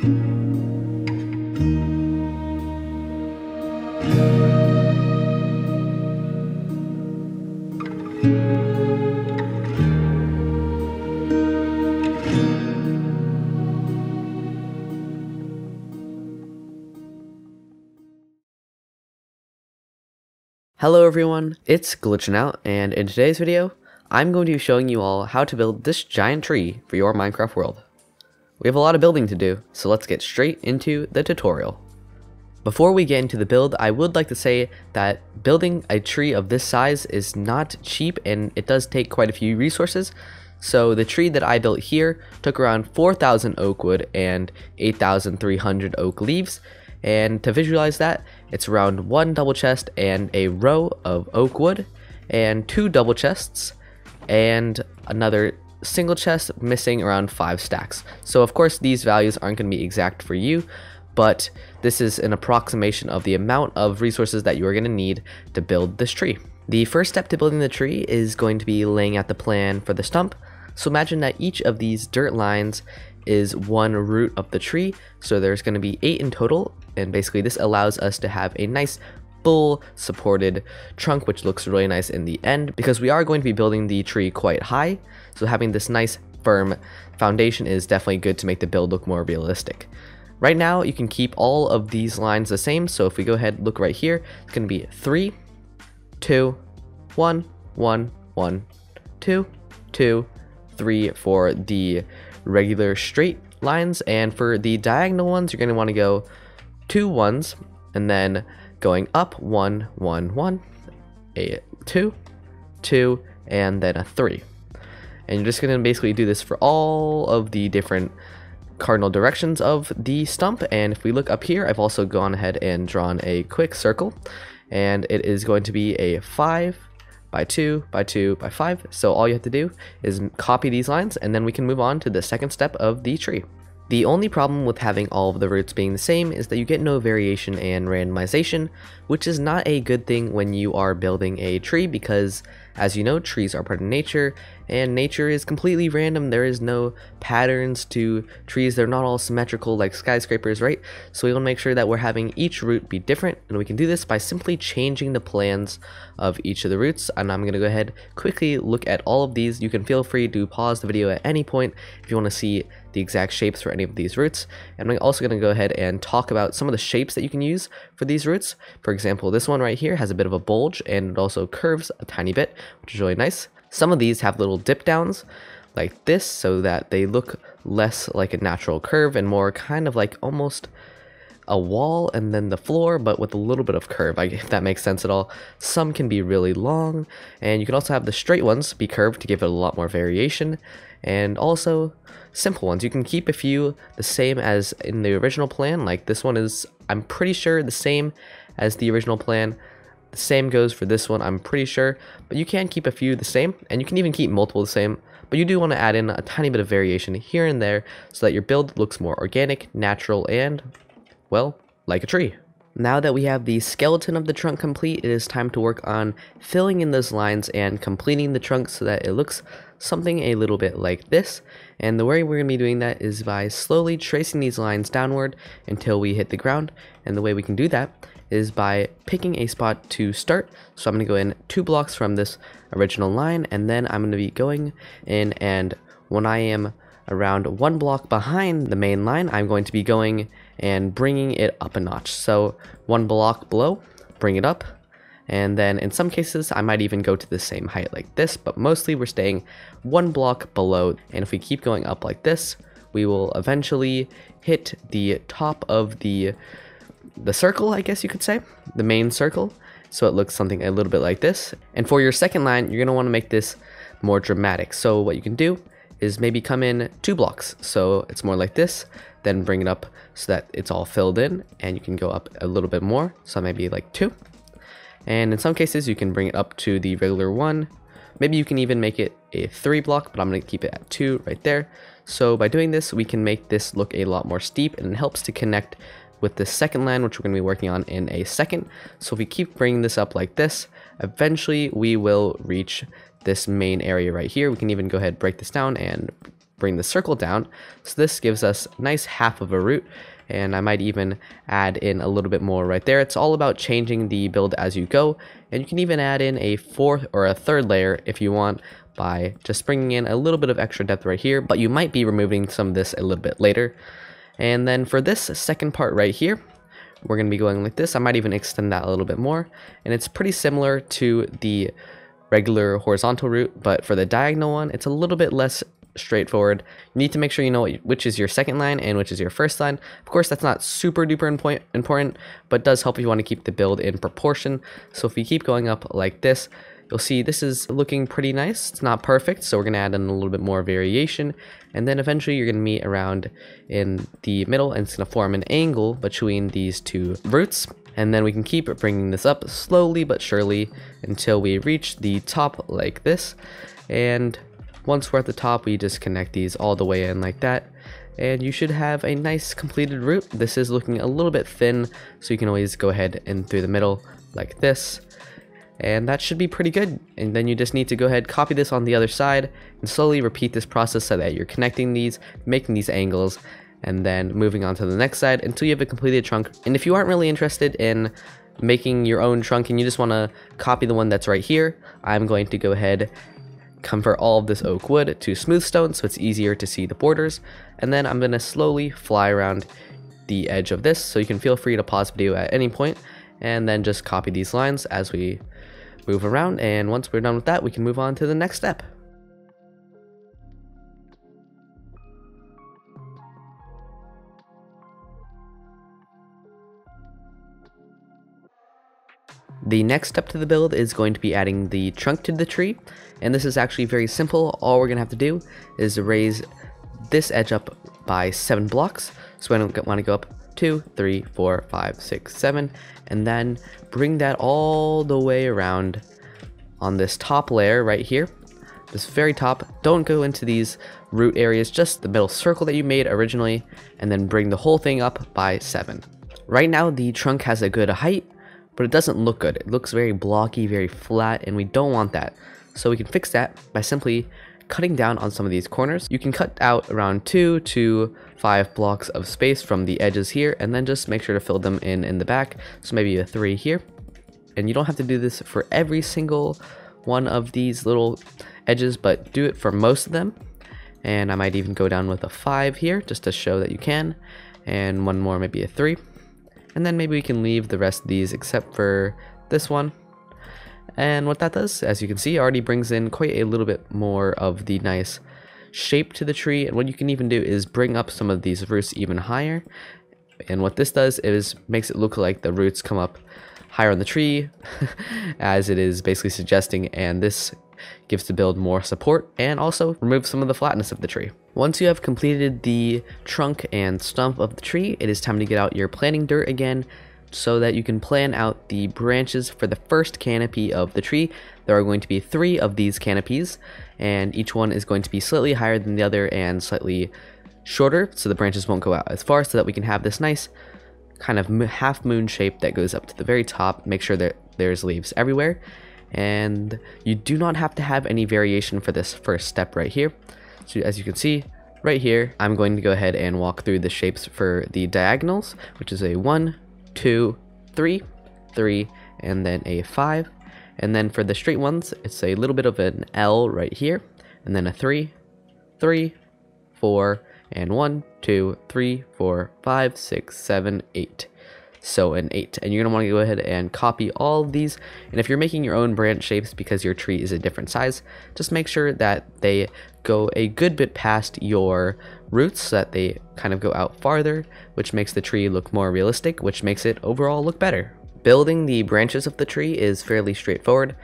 Hello everyone, it's GlitchNOut, and in today's video, I'm going to be showing you all how to build this giant tree for your Minecraft world. We have a lot of building to do, so let's get straight into the tutorial. Before we get into the build, I would like to say that building a tree of this size is not cheap and it does take quite a few resources. So the tree that I built here took around 4,000 oak wood and 8,300 oak leaves. And to visualize that, it's around 1 double chest and a row of oak wood, and 2 double chests, and another single chest missing around 5 stacks. So of course these values aren't going to be exact for you, but this is an approximation of the amount of resources that you are going to need to build this tree. The first step to building the tree is going to be laying out the plan for the stump. So imagine that each of these dirt lines is one root of the tree, so there's going to be 8 in total, and basically this allows us to have a nice full supported trunk, which looks really nice in the end because we are going to be building the tree quite high, so having this nice firm foundation is definitely good to make the build look more realistic. Right now you can keep all of these lines the same, so if we go ahead and look right here, it's going to be 3 2 1 1 1 2 2 3 for the regular straight lines, and for the diagonal ones you're going to want to go 2 1s and then going up 1 1 1, a 2 2, and then a 3. And you're just going to basically do this for all of the different cardinal directions of the stump. And if we look up here, I've also gone ahead and drawn a quick circle, and it is going to be a 5 by 2 by 2 by 5. So all you have to do is copy these lines, and then we can move on to the second step of the tree. The only problem with having all of the roots being the same is that you get no variation and randomization, which is not a good thing when you are building a tree because, as you know, trees are part of nature, and nature is completely random. There is no patterns to trees. They're not all symmetrical like skyscrapers, right? So we want to make sure that we're having each root be different, and we can do this by simply changing the plans of each of the roots. And I'm going to go ahead quickly look at all of these. You can feel free to pause the video at any point if you want to see the exact shapes for any of these roots. And I'm also going to go ahead and talk about some of the shapes that you can use for these roots. For example, this one right here has a bit of a bulge, and it also curves a tiny bit, which is really nice. Some of these have little dip downs like this, so that they look less like a natural curve and more kind of like almost a wall and then the floor, but with a little bit of curve, if that makes sense at all. Some can be really long, and you can also have the straight ones be curved to give it a lot more variation, and also simple ones. You can keep a few the same as in the original plan, like this one is, I'm pretty sure, the same as the original plan. The same goes for this one, I'm pretty sure, but you can keep a few the same, and you can even keep multiple the same, but you do want to add in a tiny bit of variation here and there so that your build looks more organic, natural, and, well, like a tree. Now that we have the skeleton of the trunk complete, it is time to work on filling in those lines and completing the trunk so that it looks something a little bit like this. And the way we're going to be doing that is by slowly tracing these lines downward until we hit the ground. And the way we can do that is by picking a spot to start. So I'm going to go in 2 blocks from this original line, and then I'm going to be going in, and when I am around 1 block behind the main line, I'm going to be going and bringing it up a notch. So 1 block below, bring it up, and then in some cases I might even go to the same height like this, but mostly we're staying 1 block below. And if we keep going up like this, we will eventually hit the top of the circle, I guess you could say, the main circle, so it looks something a little bit like this. And for your second line, you're going to want to make this more dramatic. So what you can do is maybe come in 2 blocks, so it's more like this, then bring it up so that it's all filled in, and you can go up a little bit more, so maybe like 2. And in some cases you can bring it up to the regular 1. Maybe you can even make it a 3 block, but I'm going to keep it at 2 right there. So by doing this, we can make this look a lot more steep, and it helps to connect with the second line, which we're going to be working on in a second. So if we keep bringing this up like this, eventually we will reach this main area right here. We can even go ahead and break this down and bring the circle down. So this gives us a nice half of a root, and I might even add in a little bit more right there. It's all about changing the build as you go, and you can even add in a fourth or a third layer if you want by just bringing in a little bit of extra depth right here, but you might be removing some of this a little bit later. And then for this second part right here, we're going to be going like this. I might even extend that a little bit more, and it's pretty similar to the regular horizontal route, but for the diagonal one, it's a little bit less straightforward. You need to make sure you know which is your second line and which is your first line. Of course, that's not super duper important, but does help if you want to keep the build in proportion. So if you keep going up like this, you'll see this is looking pretty nice. It's not perfect, so we're going to add in a little bit more variation, and then eventually you're going to meet around in the middle, and it's going to form an angle between these two roots. And then we can keep bringing this up slowly but surely until we reach the top like this. And once we're at the top, we just connect these all the way in like that, and you should have a nice completed route. This is looking a little bit thin, so you can always go ahead and through the middle like this, and that should be pretty good. And then you just need to go ahead, copy this on the other side, and slowly repeat this process so that you're connecting these, making these angles, and then moving on to the next side until you have a completed trunk. And if you aren't really interested in making your own trunk and you just want to copy the one that's right here, I'm going to go ahead, convert all of this oak wood to smooth stone so it's easier to see the borders, and then I'm going to slowly fly around the edge of this, so you can feel free to pause video at any point and then just copy these lines as we move around. And once we're done with that, we can move on to the next step. The next step to the build is going to be adding the trunk to the tree, and this is actually very simple. All we're going to have to do is raise this edge up by 7 blocks. So I don't want to go up 2, 3, 4, 5, 6, 7, and then bring that all the way around on this top layer right here, this very top. Don't go into these root areas, just the middle circle that you made originally, and then bring the whole thing up by 7. Right now the trunk has a good height, but it doesn't look good. It looks very blocky, very flat, and we don't want that. So we can fix that by simply cutting down on some of these corners. You can cut out around 2 to 5 blocks of space from the edges here, and then just make sure to fill them in the back. So maybe a 3 here. And you don't have to do this for every single one of these little edges, but do it for most of them. And I might even go down with a 5 here just to show that you can. And one more, maybe a 3. And then maybe we can leave the rest of these except for this one. And what that does, as you can see, already brings in quite a little bit more of the nice shape to the tree. And what you can even do is bring up some of these roots even higher. And what this does is makes it look like the roots come up higher on the tree, as it is basically suggesting, and this gives the build more support and also removes some of the flatness of the tree. Once you have completed the trunk and stump of the tree, it is time to get out your planting dirt again so that you can plan out the branches for the first canopy of the tree. There are going to be 3 of these canopies, and each one is going to be slightly higher than the other and slightly shorter, so the branches won't go out as far, so that we can have this nice kind of half moon shape that goes up to the very top. Make sure that there's leaves everywhere, and you do not have to have any variation for this first step right here. So as you can see right here, I'm going to go ahead and walk through the shapes for the diagonals, which is a 1, 2, 3, 3, and then a 5. And then for the straight ones, it's a little bit of an L right here, and then a 3, 3, 4, and 1, 2, 3, 4, 5, 6, 7, 8. So an 8. And you're going to want to go ahead and copy all of these. And if you're making your own branch shapes because your tree is a different size, just make sure that they go a good bit past your roots so that they kind of go out farther, which makes the tree look more realistic, which makes it overall look better. Building the branches of the tree is fairly straightforward,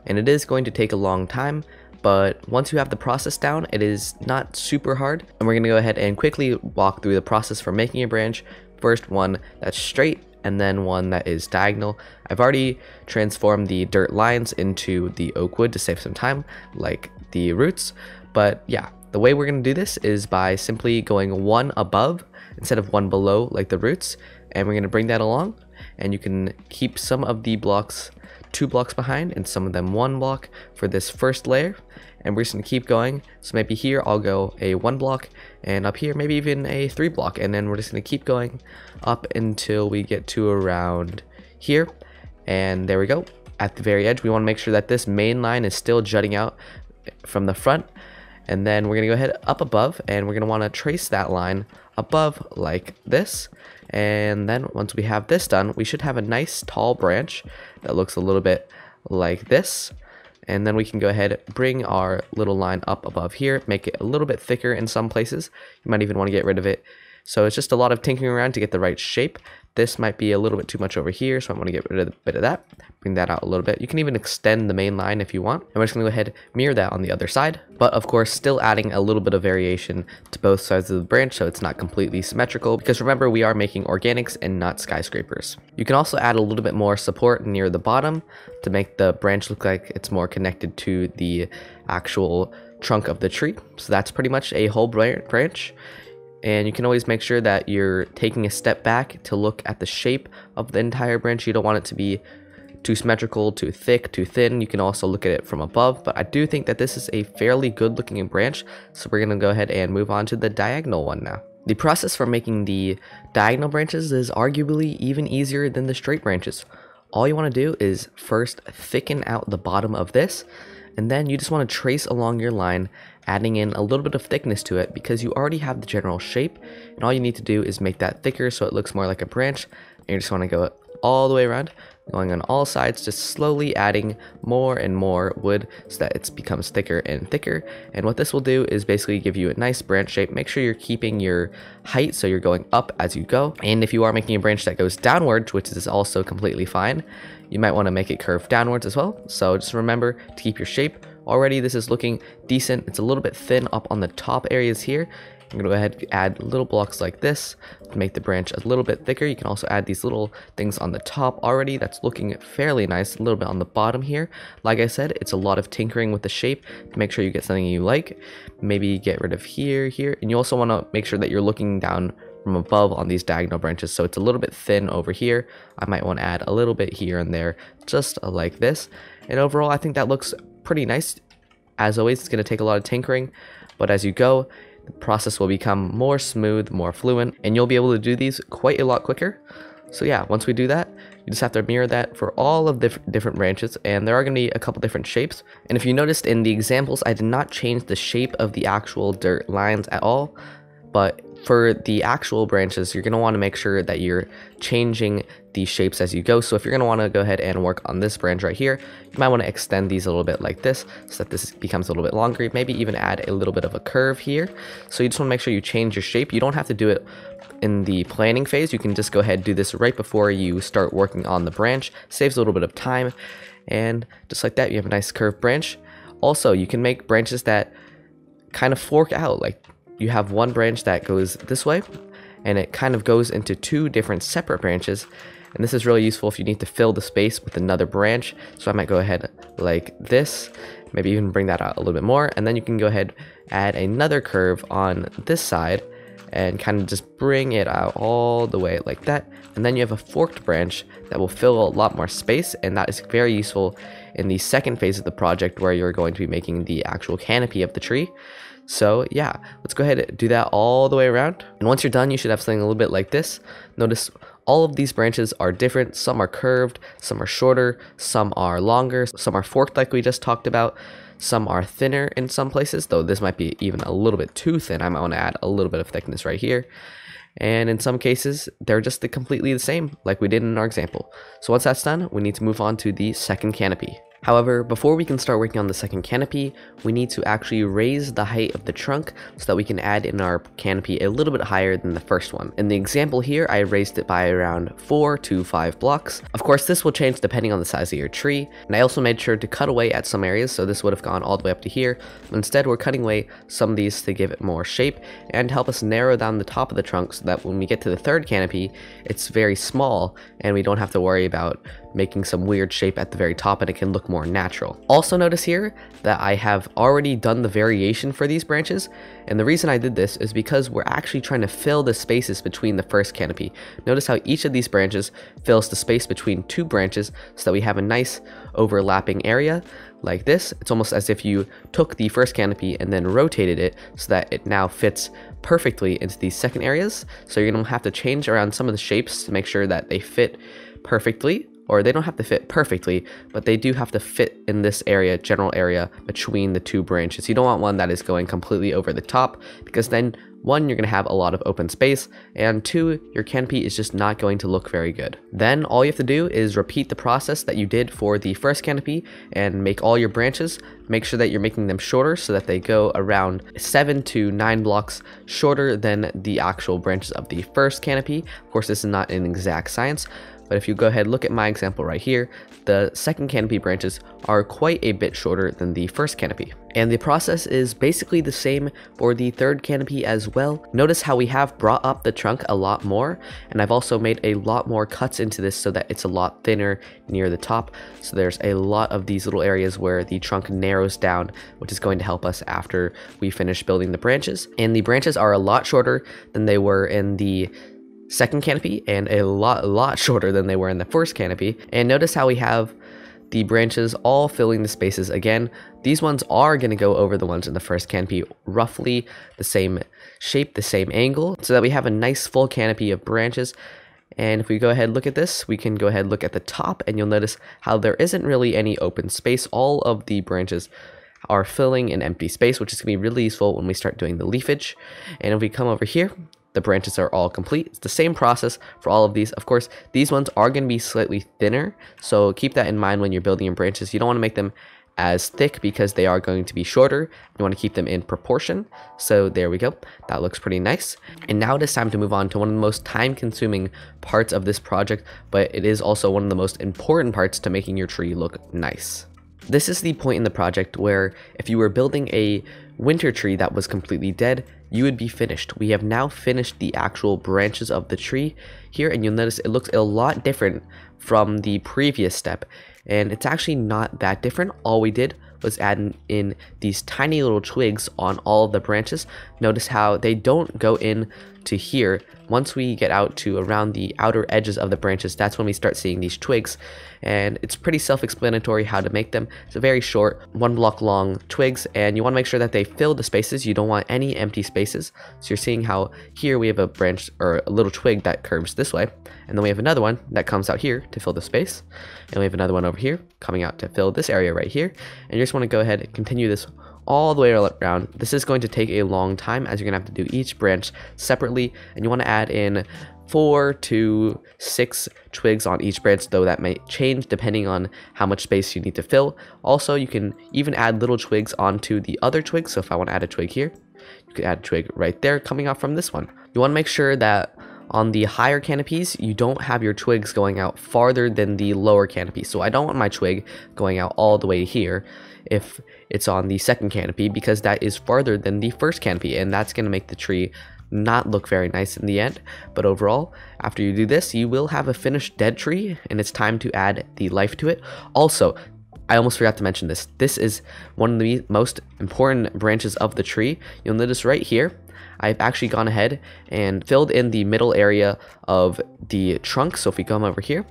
and it is going to take a long time, but once you have the process down, it is not super hard. And we're going to go ahead and quickly walk through the process for making a branch. First, one that's straight, and then one that is diagonal. I've already transformed the dirt lines into the oak wood to save some time, like the roots. But yeah, the way we're going to do this is by simply going one above instead of one below like the roots, and we're going to bring that along, and you can keep some of the blocks 2 blocks behind and some of them 1 block for this first layer. And we're just going to keep going. So maybe here I'll go a 1 block, and up here maybe even a 3 block, and then we're just going to keep going up until we get to around here. And there we go. At the very edge, we want to make sure that this main line is still jutting out from the front. And then we're going to go ahead up above, and we're going to want to trace that line above like this. And then once we have this done, we should have a nice tall branch that looks a little bit like this. And then we can go ahead, bring our little line up above here, make it a little bit thicker in some places. You might even want to get rid of it. So it's just a lot of tinkering around to get the right shape. This might be a little bit too much over here, so I want to get rid of a bit of that. Bring that out a little bit. You can even extend the main line if you want. And we're just going to go ahead, mirror that on the other side. But of course, still adding a little bit of variation to both sides of the branch so it's not completely symmetrical. Because remember, we are making organics and not skyscrapers. You can also add a little bit more support near the bottom to make the branch look like it's more connected to the actual trunk of the tree. So that's pretty much a whole branch. And you can always make sure that you're taking a step back to look at the shape of the entire branch. You don't want it to be too symmetrical, too thick, too thin. You can also look at it from above, but I do think that this is a fairly good looking branch. So we're going to go ahead and move on to the diagonal one now. The process for making the diagonal branches is arguably even easier than the straight branches. All you want to do is first thicken out the bottom of this, and then you just want to trace along your line, adding in a little bit of thickness to it because you already have the general shape, and all you need to do is make that thicker so it looks more like a branch. And you just want to go all the way around, going on all sides, just slowly adding more and more wood so that it becomes thicker and thicker. And what this will do is basically give you a nice branch shape. Make sure you're keeping your height so you're going up as you go. And if you are making a branch that goes downwards, which is also completely fine, you might want to make it curve downwards as well. So just remember to keep your shape. Already this is looking decent. It's a little bit thin up on the top areas here. I'm going to go ahead and add little blocks like this to make the branch a little bit thicker. You can also add these little things on the top already. That's looking fairly nice. A little bit on the bottom here. Like I said, it's a lot of tinkering with the shape to make sure you get something you like. Maybe get rid of here. And you also want to make sure that you're looking down from above on these diagonal branches, so it's a little bit thin over here. I might want to add a little bit here and there, just like this. And overall, I think that looks pretty nice. As always, it's going to take a lot of tinkering, but as you go, the process will become more smooth, more fluent, and you'll be able to do these quite a lot quicker. So yeah, once we do that, you just have to mirror that for all of the different branches, and there are going to be a couple different shapes. And if you noticed in the examples, I did not change the shape of the actual dirt lines at all, but for the actual branches, you're going to want to make sure that you're changing these shapes as you go. So if you're going to want to go ahead and work on this branch right here, you might want to extend these a little bit like this so that this becomes a little bit longer. Maybe even add a little bit of a curve here. So you just want to make sure you change your shape. You don't have to do it in the planning phase. You can just go ahead and do this right before you start working on the branch. Saves a little bit of time. And just like that, you have a nice curved branch. Also, you can make branches that kind of fork out. Like you have one branch that goes this way, and it kind of goes into two different separate branches. And this is really useful if you need to fill the space with another branch. So I might go ahead like this, maybe even bring that out a little bit more. And then you can go ahead, add another curve on this side and kind of just bring it out all the way like that. And then you have a forked branch that will fill a lot more space. And that is very useful in the second phase of the project where you're going to be making the actual canopy of the tree. So yeah, let's go ahead and do that all the way around. And once you're done, you should have something a little bit like this. Notice all of these branches are different. Some are curved, some are shorter, some are longer, some are forked like we just talked about. Some are thinner in some places, though this might be even a little bit too thin. I might want to add a little bit of thickness right here. And in some cases, they're just completely the same, like we did in our example. So once that's done, we need to move on to the second canopy. However, before we can start working on the second canopy, we need to actually raise the height of the trunk so that we can add in our canopy a little bit higher than the first one. In the example here, I raised it by around 4 to 5 blocks. Of course, this will change depending on the size of your tree, and I also made sure to cut away at some areas, so this would have gone all the way up to here. Instead, we're cutting away some of these to give it more shape and help us narrow down the top of the trunk so that when we get to the third canopy, it's very small and we don't have to worry about making some weird shape at the very top, and it can look look more natural. Also notice here that I have already done the variation for these branches, and the reason I did this is because we're actually trying to fill the spaces between the first canopy. Notice how each of these branches fills the space between two branches so that we have a nice overlapping area like this. It's almost as if you took the first canopy and then rotated it so that it now fits perfectly into these second areas. So you're going to have to change around some of the shapes to make sure that they fit perfectly, or they don't have to fit perfectly, but they do have to fit in this area, general area between the two branches. You don't want one that is going completely over the top, because then one, you're going to have a lot of open space, and two, your canopy is just not going to look very good. Then all you have to do is repeat the process that you did for the first canopy and make all your branches. Make sure that you're making them shorter so that they go around 7 to 9 blocks shorter than the actual branches of the first canopy. Of course, this is not an exact science, but if you go ahead and look at my example right here, the second canopy branches are quite a bit shorter than the first canopy. And the process is basically the same for the third canopy as well. Notice how we have brought up the trunk a lot more, and I've also made a lot more cuts into this so that it's a lot thinner near the top. So there's a lot of these little areas where the trunk narrows down, which is going to help us after we finish building the branches. And the branches are a lot shorter than they were in the second canopy, and a lot shorter than they were in the first canopy. And notice how we have the branches all filling the spaces again. These ones are going to go over the ones in the first canopy, roughly the same shape, the same angle, so that we have a nice full canopy of branches. And if we go ahead and look at this, we can go ahead and look at the top, and you'll notice how there isn't really any open space. All of the branches are filling an empty space, which is going to be really useful when we start doing the leafage. And if we come over here, the branches are all complete. It's the same process for all of these. Of course, these ones are going to be slightly thinner, so keep that in mind when you're building your branches. You don't want to make them as thick because they are going to be shorter. You want to keep them in proportion. So there we go. That looks pretty nice. And now it is time to move on to one of the most time-consuming parts of this project, but it is also one of the most important parts to making your tree look nice. This is the point in the project where if you were building a winter tree that was completely dead, you would be finished. We have now finished the actual branches of the tree here, and you'll notice it looks a lot different from the previous step, and it's actually not that different. All we did was add in these tiny little twigs on all of the branches. Notice how they don't go in to here. Once we get out to around the outer edges of the branches, that's when we start seeing these twigs, and it's pretty self-explanatory how to make them. It's a very short 1 block long twigs, and you want to make sure that they fill the spaces. You don't want any empty spaces. So you're seeing how here we have a branch or a little twig that curves this way, and then we have another one that comes out here to fill the space, and we have another one over here coming out to fill this area right here. And you just want to go ahead and continue this all the way around. This is going to take a long time, as you're gonna have to do each branch separately, and you want to add in 4 to 6 twigs on each branch, though that may change depending on how much space you need to fill. Also, you can even add little twigs onto the other twigs. So if I want to add a twig here, you could add a twig right there coming out from this one. You want to make sure that on the higher canopies, you don't have your twigs going out farther than the lower canopy. So I don't want my twig going out all the way here if it's on the second canopy, because that is farther than the first canopy, and that's going to make the tree not look very nice in the end. But overall, after you do this, you will have a finished dead tree, and it's time to add the life to it. Also, I almost forgot to mention this. This is one of the most important branches of the tree. You'll notice right here, I've actually gone ahead and filled in the middle area of the trunk. So if we come over here,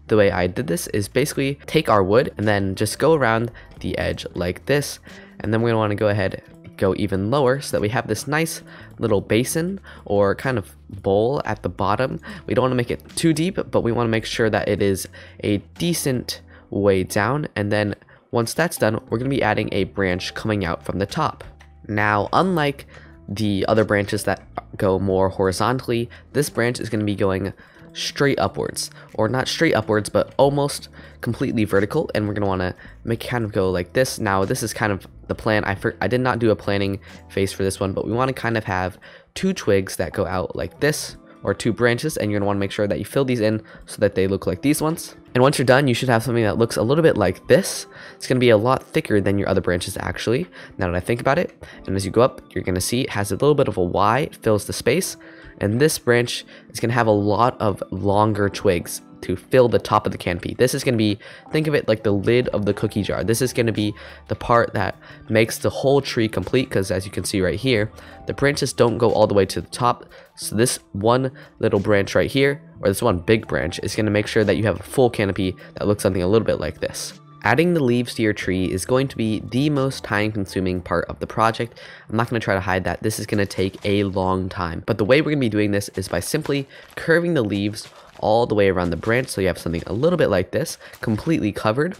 the way I did this is basically take our wood and then just go around the edge like this. And then we're gonna wanna go ahead and go even lower so that we have this nice little basin or kind of bowl at the bottom. We don't wanna make it too deep, but we wanna make sure that it is a decent way down. And then once that's done, we're gonna be adding a branch coming out from the top. Now, unlike the other branches that go more horizontally, this branch is going to be going straight upwards, or not straight upwards, but almost completely vertical, and we're going to want to make kind of go like this. Now, this is kind of the plan. I did not do a planning phase for this one, but we want to kind of have 2 twigs that go out like this, or 2 branches, and you're going to want to make sure that you fill these in so that they look like these ones. And once you're done, you should have something that looks a little bit like this. It's going to be a lot thicker than your other branches, actually, now that I think about it. And as you go up, you're going to see it has a little bit of a Y, it fills the space. And this branch is going to have a lot of longer twigs. to fill the top of the canopy. This is going to be, think of it like the lid of the cookie jar. This is going to be the part that makes the whole tree complete, because as you can see right here, the branches don't go all the way to the top. So this one little branch right here, or this one big branch, is going to make sure that you have a full canopy that looks something a little bit like this. Adding the leaves to your tree is going to be the most time consuming part of the project. I'm not going to try to hide that. This is going to take a long time. But the way we're going to be doing this is by simply curving the leaves all the way around the branch, so you have something a little bit like this, completely covered.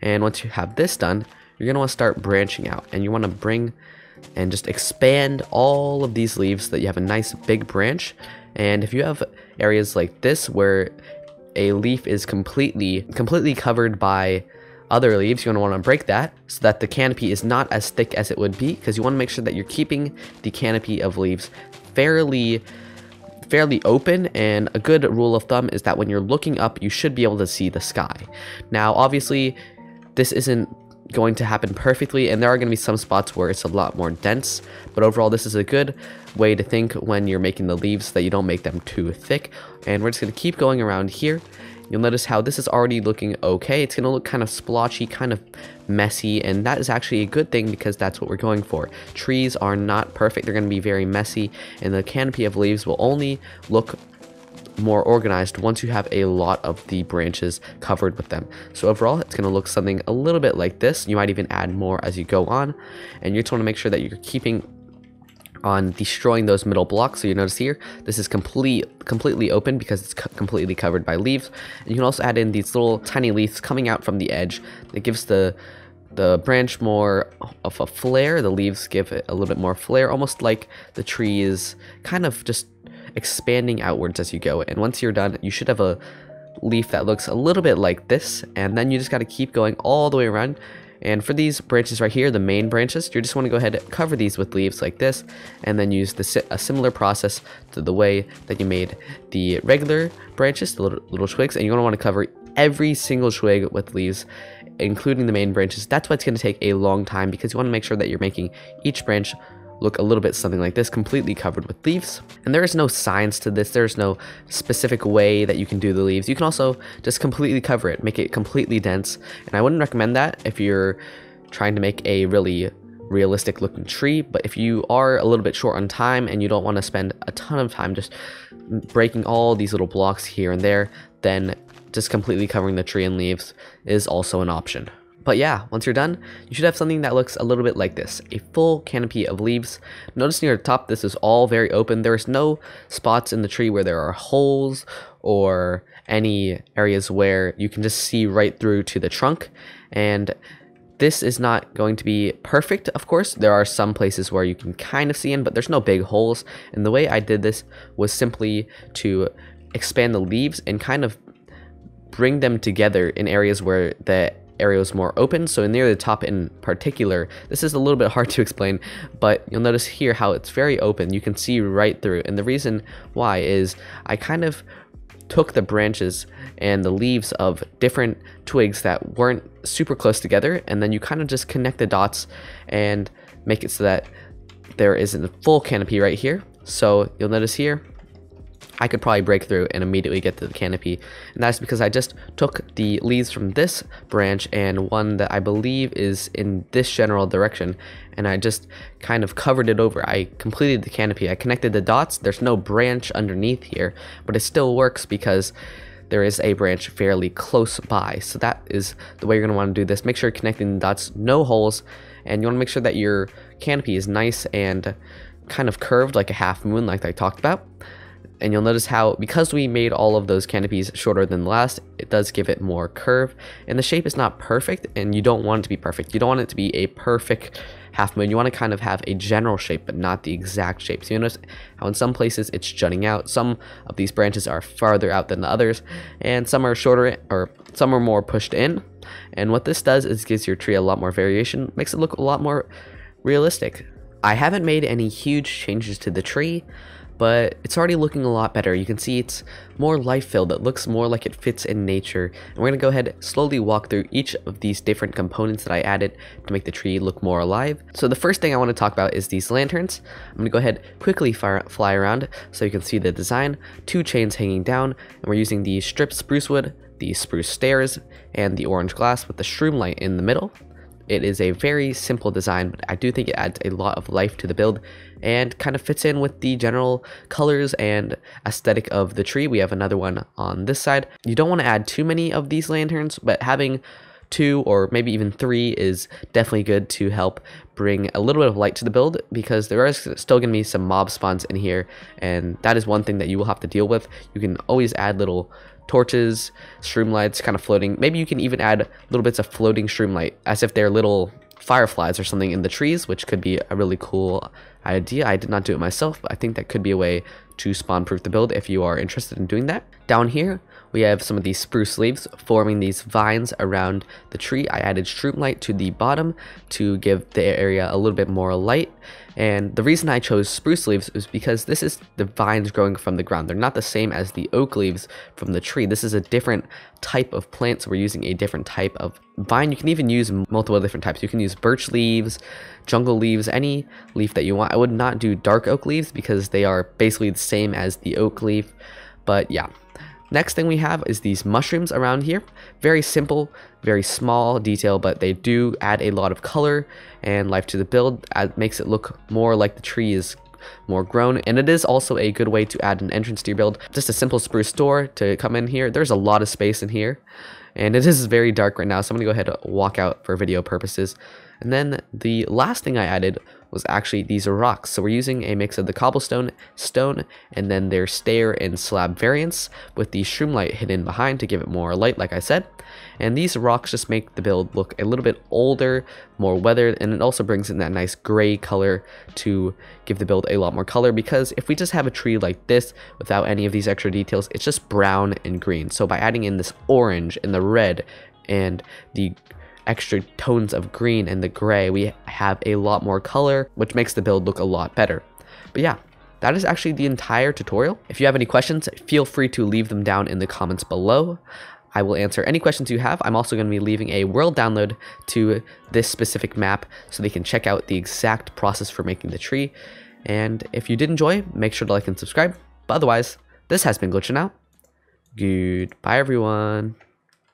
And once you have this done, you're going to want to start branching out, and you want to bring and just expand all of these leaves so that you have a nice big branch. And if you have areas like this where a leaf is completely covered by other leaves, you're going to want to break that so that the canopy is not as thick as it would be, because you want to make sure that you're keeping the canopy of leaves fairly open. And a good rule of thumb is that when you're looking up, you should be able to see the sky. Now obviously this isn't going to happen perfectly, and there are going to be some spots where it's a lot more dense, but overall this is a good way to think when you're making the leaves, so that you don't make them too thick. And we're just going to keep going around here. You'll notice how this is already looking okay. It's going to look kind of splotchy, kind of messy, and that is actually a good thing, because that's what we're going for. Trees are not perfect. They're going to be very messy, and the canopy of leaves will only look more organized once you have a lot of the branches covered with them. So overall, it's going to look something a little bit like this. You might even add more as you go on, and you just want to make sure that you're keeping on destroying those middle blocks. So you notice here, this is completely open because it's completely covered by leaves. And you can also add in these little tiny leaves coming out from the edge. It gives the branch more of a flare. The leaves give it a little bit more flare, almost like the tree is kind of just expanding outwards as you go. And once you're done, you should have a leaf that looks a little bit like this, and then you just got to keep going all the way around. And for these branches right here, the main branches, you just want to go ahead and cover these with leaves like this, and then use a similar process to the way that you made the regular branches, the little twigs. And you're going to want to cover every single twig with leaves, including the main branches. That's why it's going to take a long time, because you want to make sure that you're making each branch look a little bit something like this, completely covered with leaves. And there is no science to this. There's no specific way that you can do the leaves. You can also just completely cover it, make it completely dense. And I wouldn't recommend that if you're trying to make a really realistic looking tree. But if you are a little bit short on time and you don't want to spend a ton of time just breaking all these little blocks here and there, then just completely covering the tree in leaves is also an option. But yeah, once you're done, you should have something that looks a little bit like this, a full canopy of leaves. Notice near the top, this is all very open. There is no spots in the tree where there are holes or any areas where you can just see right through to the trunk. And this is not going to be perfect, of course. There are some places where you can kind of see in, but there's no big holes. And the way I did this was simply to expand the leaves and kind of bring them together in areas where the area is more open. So near the top in particular, this is a little bit hard to explain, but you'll notice here how it's very open. You can see right through, and the reason why is I kind of took the branches and the leaves of different twigs that weren't super close together, and then you kind of just connect the dots and make it so that there is a full canopy right here. So you'll notice here I could probably break through and immediately get to the canopy, and that's because I just took the leaves from this branch and one that I believe is in this general direction, and I just kind of covered it over. I completed the canopy. I connected the dots. There's no branch underneath here, but it still works because there is a branch fairly close by. So that is the way you're going to want to do this. Make sure you're connecting the dots, no holes, and you want to make sure that your canopy is nice and kind of curved like a half moon like I talked about. And you'll notice how, because we made all of those canopies shorter than the last, it does give it more curve. And the shape is not perfect, and you don't want it to be perfect. You don't want it to be a perfect half moon. You want to kind of have a general shape, but not the exact shape. So you notice how in some places it's jutting out. Some of these branches are farther out than the others, and some are shorter, or some are more pushed in. And what this does is gives your tree a lot more variation, makes it look a lot more realistic. I haven't made any huge changes to the tree, but it's already looking a lot better. You can see it's more life-filled. It looks more like it fits in nature. And we're going to go ahead and slowly walk through each of these different components that I added to make the tree look more alive. So the first thing I want to talk about is these lanterns. I'm going to go ahead quickly fly around so you can see the design. 2 chains hanging down, and we're using the stripped spruce wood, the spruce stairs, and the orange glass with the shroom light in the middle. It is a very simple design, but I do think it adds a lot of life to the build and kind of fits in with the general colors and aesthetic of the tree. We have another one on this side. You don't want to add too many of these lanterns, but having 2 or maybe even 3 is definitely good to help bring a little bit of light to the build, because there are still going to be some mob spawns in here, and that is one thing that you will have to deal with. You can always add little torches, shroom lights kind of floating. Maybe you can even add little bits of floating shroom light as if they're little fireflies or something in the trees, which could be a really cool idea. I did not do it myself, but I think that could be a way to spawn proof the build if you are interested in doing that. Down here we have some of these spruce leaves forming these vines around the tree. I added shroom light to the bottom to give the area a little bit more light, and the reason I chose spruce leaves is because this is the vines growing from the ground. They're not the same as the oak leaves from the tree. This is a different type of plant, so we're using a different type of vine. You can even use multiple different types. You can use birch leaves, jungle leaves, any leaf that you want. I would not do dark oak leaves because they are basically the same as the oak leaf, but yeah. Next thing we have is these mushrooms around here. Very simple, very small detail, but they do add a lot of color and life to the build. It makes it look more like the tree is more grown, and it is also a good way to add an entrance to your build. Just a simple spruce door to come in here. There's a lot of space in here, and it is very dark right now, so I'm gonna go ahead and walk out for video purposes. And then the last thing I added was actually these rocks. So we're using a mix of the cobblestone, stone, and then their stair and slab variants with the shroom light hidden behind to give it more light, like I said. And these rocks just make the build look a little bit older, more weathered, and it also brings in that nice gray color to give the build a lot more color, because if we just have a tree like this without any of these extra details, it's just brown and green. So by adding in this orange and the red and the extra tones of green and the gray, we have a lot more color, which makes the build look a lot better. But yeah, that is actually the entire tutorial. If you have any questions, feel free to leave them down in the comments below. I will answer any questions you have. I'm also going to be leaving a world download to this specific map so they can check out the exact process for making the tree. And if you did enjoy, make sure to like and subscribe. But otherwise, this has been GlitchNOut. Goodbye everyone.